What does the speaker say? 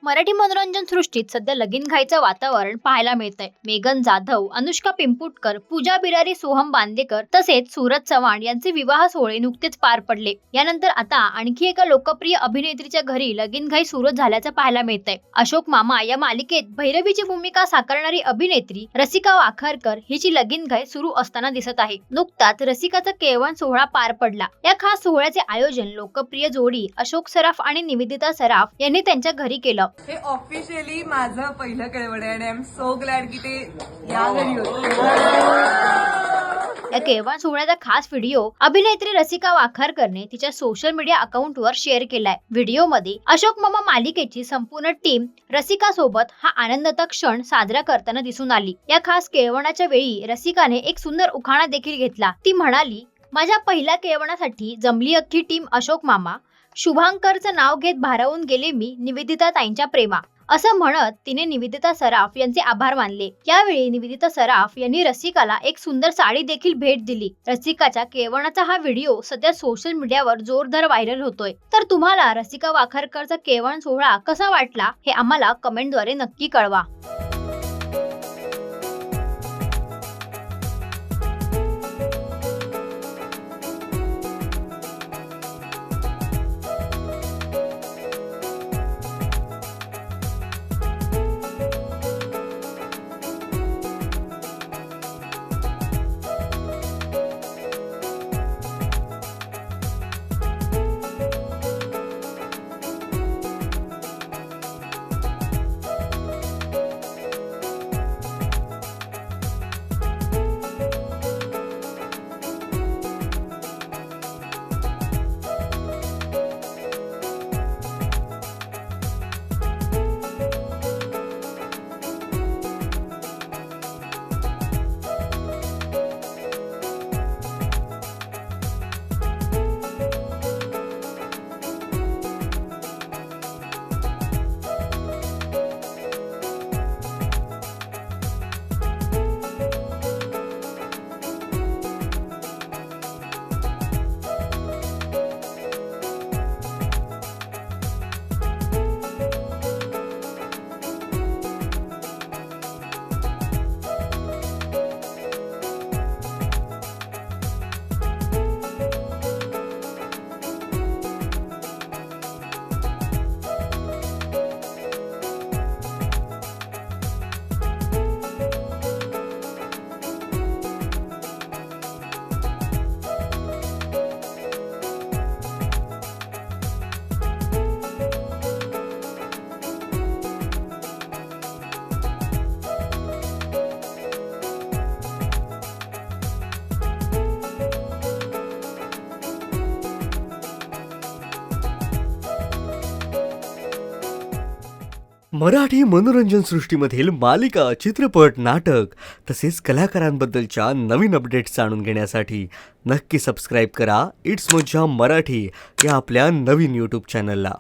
मराठी मनोरंजन सृष्टीत सध्या लगीन घाईचं वातावरण पाहायला मिळतंय। मेघन जाधव, अनुष्का पिंपुटकर, पूजा बिरारी, सोहम बांदेकर तसेच सूरज चव्हाण यांचे विवाह सोहळे नुकतेच पार पडले। यानंतर आता आणखी एका लोकप्रिय अभिनेत्रीच्या घरी लगीन घाई सुरू झाल्याचं पाहायला मिळतंय। अशोक मामा या मालिकेत भैरवीची भूमिका साकारणारी अभिनेत्री रसिका वाखारकर हिची लगीन घाई सुरू असताना दिसत आहे। नुकताच रसिकाचा केळवण सोहळा पार पडला। या खास सोहळ्याचे आयोजन लोकप्रिय जोडी अशोक सराफ आणि निवेदिता सराफ यांनी त्यांच्या घरी केलं। हे ऑफिशियली माझं पहिलं केळवण आहे आणि आय एम सो ग्लॅड की ते या घरी होते। या केळवण सोहळ्याचा खास व्हिडिओ अभिनेत्री रसिका वाखारकरने तिच्या सोशल मीडिया अकाउंटवर शेअर केलाय। व्हिडिओमध्ये अशोक मामा मालिकेची संपूर्ण टीम रसिका सोबत हा आनंदाचा क्षण साजरा करताना दिसून आली। या खास केळवणाच्या वेळी रसिकाने एक सुंदर उखाणा देखील घेतला। ती म्हणाली, माझ्या पहिल्या केळवणासाठी जमली अख्खी टीम अशोक मामा, शुभांकरचं नाव घेत भारावून गेले मी निवेदिता ताईंच्या प्रेमा, असं म्हणत तिने निवेदिता सराफ यांचे आभार मानले। यावेळी निवेदिता सराफ यांनी रसिकाला एक सुंदर साडी देखील भेट दिली। रसिकाच्या केळवणाचा हा व्हिडिओ सध्या सोशल मीडियावर जोरदार व्हायरल होतोय। तर तुम्हाला रसिका वाखारकरचा केळवण सोहळा कसा वाटला हे आम्हाला कमेंटद्वारे नक्की कळवा। मराठी मनोरंजन सृष्टीमधील मालिका, चित्रपट, नाटक तसेच कलाकारांबद्दलच्या नवीन अपडेट्स जाणून घेण्यासाठी नक्की सबस्क्राईब करा इट्स मज्जा मराठी या आपल्या नवीन यूट्यूब चॅनलला।